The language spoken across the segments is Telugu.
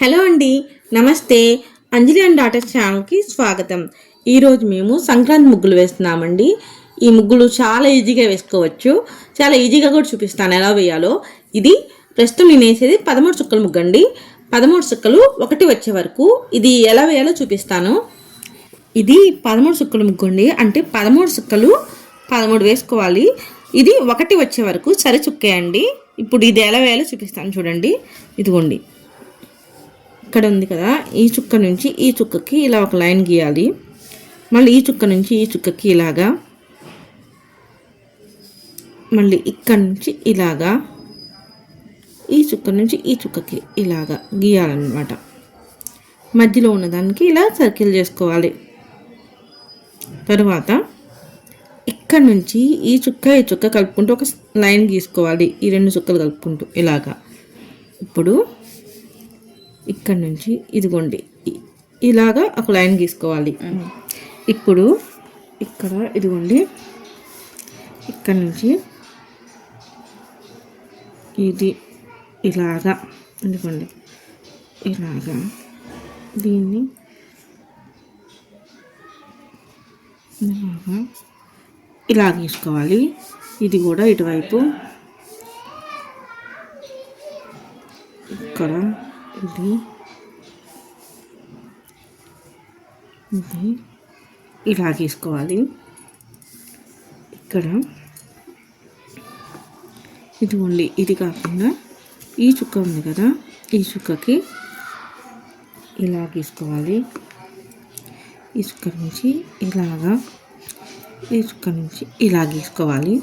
హలో అండి, నమస్తే. అంజలి అండ్ డాటర్స్ ఛానల్కి స్వాగతం. ఈరోజు మేము సంక్రాంతి ముగ్గులు వేస్తున్నామండి. ఈ ముగ్గులు చాలా ఈజీగా వేసుకోవచ్చు, చాలా ఈజీగా కూడా చూపిస్తాను ఎలా వేయాలో. ఇది ప్రస్తుతం నేను వేసేది 13 చుక్కల ముగ్గు అండి. 13 చుక్కలు ఒకటి వచ్చే వరకు ఇది ఎలా వేయాలో చూపిస్తాను. ఇది 13 చుక్కల ముగ్గు అండి, అంటే 13 చుక్కలు 13 వేసుకోవాలి. ఇది ఒకటి వచ్చే వరకు సరి చుక్కే అండి. ఇప్పుడు ఇది ఎలా వేయాలో చూపిస్తాను చూడండి. ఇదిగోండి, ఇక్కడ ఉంది కదా, ఈ చుక్క నుంచి ఈ చుక్కకి ఇలా ఒక లైన్ గీయాలి. మళ్ళీ ఈ చుక్క నుంచి ఈ చుక్కకి ఇలాగా, మళ్ళీ ఇక్కడ నుంచి ఇలాగా, ఈ చుక్క నుంచి ఈ చుక్కకి ఇలాగా గీయాలన్నమాట. మధ్యలో ఉన్నదానికి ఇలా సర్కిల్ చేసుకోవాలి. తరువాత ఇక్కడ నుంచి ఈ చుక్క కలుపుకుంటూ ఒక లైన్ గీసుకోవాలి. ఈ రెండు చుక్కలు కలుపుకుంటూ ఇలాగా. ఇప్పుడు ఇక్కడ నుంచి ఇదిగోండి ఇలాగా ఒక లైన్ గీసుకోవాలి. ఇప్పుడు ఇక్కడ ఇదిగోండి, ఇక్కడ నుంచి ఇది ఇలాగా, ఇదిగోండి ఇలాగా, దీన్ని ఇలాగా ఇలా గీసుకోవాలి. ఇది కూడా ఇటువైపు ఇక్కడ ఇది ఇలా గీసుకోవాలి. ఇక్కడ ఇదిగోండి, ఇది కాకుండా ఈ చుక్క ఉంది కదా, ఈ చుక్కకి ఇలా గీసుకోవాలి. ఈ చుక్క నుంచి ఇలాగా, ఈ చుక్క నుంచి ఇలా గీసుకోవాలి.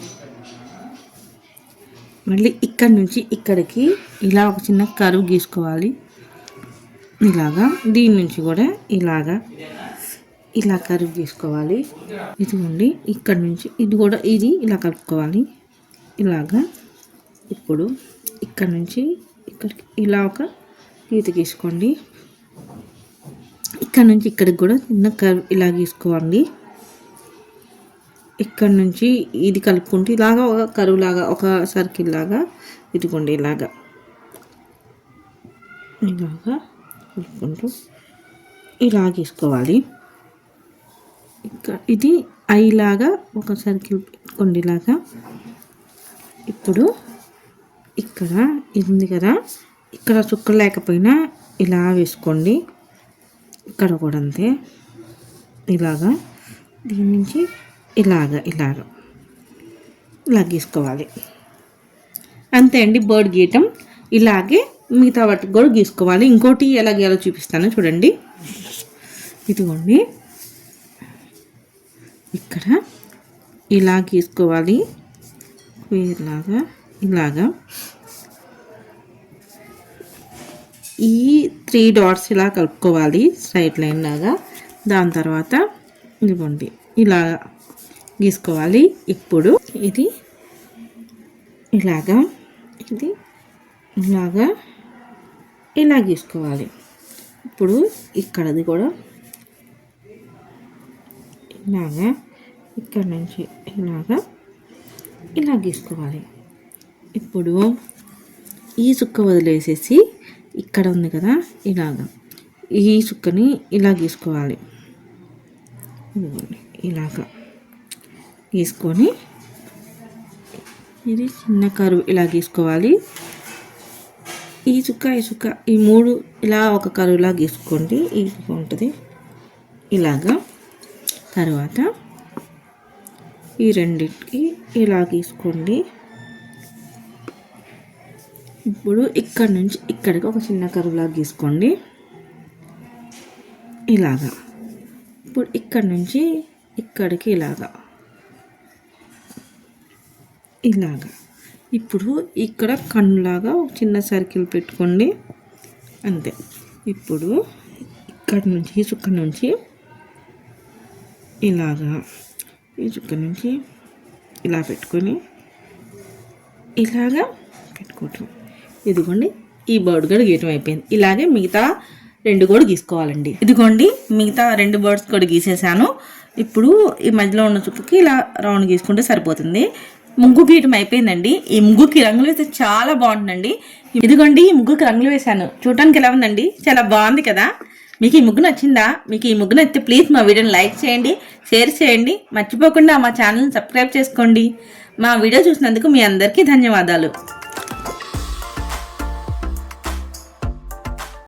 మళ్ళీ ఇక్కడ నుంచి ఇక్కడికి ఇలా ఒక చిన్న కరువు గీసుకోవాలి. ఇలాగా, దీని నుంచి కూడా ఇలాగా ఇలా కరువు గీసుకోవాలి. ఇదిగోండి, ఇక్కడ నుంచి ఇది కూడా ఇది ఇలా కలుపుకోవాలి ఇలాగా. ఇప్పుడు ఇక్కడ నుంచి ఇక్కడికి ఇలా ఒక గీత గీసుకోండి. ఇక్కడ నుంచి ఇక్కడికి కూడా చిన్న కరువు ఇలా గీసుకోండి. ఇక్కడ నుంచి ఇది కలుపుకుంటూ ఇలాగా ఒక కరువు లాగా, ఒక సర్కిల్ లాగా, ఇదిగోండి ఇలాగా ఇలాగా కలుపుకుంటూ ఇలా గీసుకోవాలి. ఇక్కడ ఇది ఐలాగా ఒక సర్కిల్ పెట్టుకోండి ఇలాగా. ఇప్పుడు ఇక్కడ ఇది ఉంది కదా, ఇక్కడ చుక్క లేకపోయినా ఇలా వేసుకోండి. ఇక్కడ కూడా అంతే, ఇలాగా దీని నుంచి ఇలాగా ఇలా గీసుకోవాలి. అంతే అండి, బర్డ్ గీయటం. ఇలాగే మిగతా వాటికి కూడా గీసుకోవాలి. ఇంకోటి ఎలా గీయాలో చూపిస్తాను చూడండి. ఇదిగోండి, ఇక్కడ ఇలా గీసుకోవాలి. ఇలాగా ఈ 3 డాట్స్ ఇలా కలుపుకోవాలి స్ట్రైట్ లైన్ లాగా. దాని తర్వాత ఇదిగోండి ఇలా గీసుకోవాలి. ఇప్పుడు ఇది ఇలాగా, ఇది ఇలాగా ఇలా గీసుకోవాలి. ఇప్పుడు ఇక్కడది కూడా ఇలాగా, ఇక్కడ నుంచి ఇలాగా ఇలా గీసుకోవాలి. ఇప్పుడు ఈ చుక్క వదిలేసేసి ఇక్కడ ఉంది కదా, ఇలాగా ఈ చుక్కని ఇలా గీసుకోవాలి. ఇలాగా గీసుకొని ఇది చిన్న కరువు ఇలా గీసుకోవాలి. ఈ చుక్క ఈ చుక్క ఈ 3 ఇలా ఒక కరువులా గీసుకోండి. ఇది ఉంటుంది ఇలాగా. తర్వాత ఈ రెండింటికి ఇలా గీసుకోండి. ఇప్పుడు ఇక్కడ నుంచి ఇక్కడికి ఒక చిన్న కరువులా గీసుకోండి ఇలాగా. ఇప్పుడు ఇక్కడ నుంచి ఇక్కడికి ఇలాగా. ఇప్పుడు ఇక్కడ కన్నులాగా ఒక చిన్న సర్కిల్ పెట్టుకోండి, అంతే. ఇప్పుడు ఇక్కడ నుంచి ఈ చుక్క నుంచి ఇలాగా, ఈ చుక్క నుంచి ఇలా పెట్టుకొని ఇలాగా పెట్టుకోవటం. ఇదిగోండి, ఈ బర్డ్ కూడా గీయటం అయిపోయింది. ఇలాగే మిగతా 2 కూడా గీసుకోవాలండి. ఇదిగోండి, మిగతా 2 బర్డ్స్ కూడా గీసేసాను. ఇప్పుడు ఈ మధ్యలో ఉన్న చుక్కకి ఇలా రౌండ్ గీసుకుంటే సరిపోతుంది. ముగ్గు గీయటం అయిపోయిందండి. ఈ ముగ్గుకి రంగులు వేస్తే చాలా బాగుంటుందండి. ఇదిగోండి ఈ ముగ్గుకి రంగులు వేసాను. చూడటానికి ఎలా ఉందండి? చాలా బాగుంది కదా. మీకు ఈ ముగ్గు నచ్చిందా? మీకు ఈ ముగ్గు నచ్చితే ప్లీజ్ మా వీడియోని లైక్ చేయండి, షేర్ చేయండి, మర్చిపోకుండా మా ఛానల్ని సబ్స్క్రైబ్ చేసుకోండి. మా వీడియో చూసినందుకు మీ అందరికీ ధన్యవాదాలు.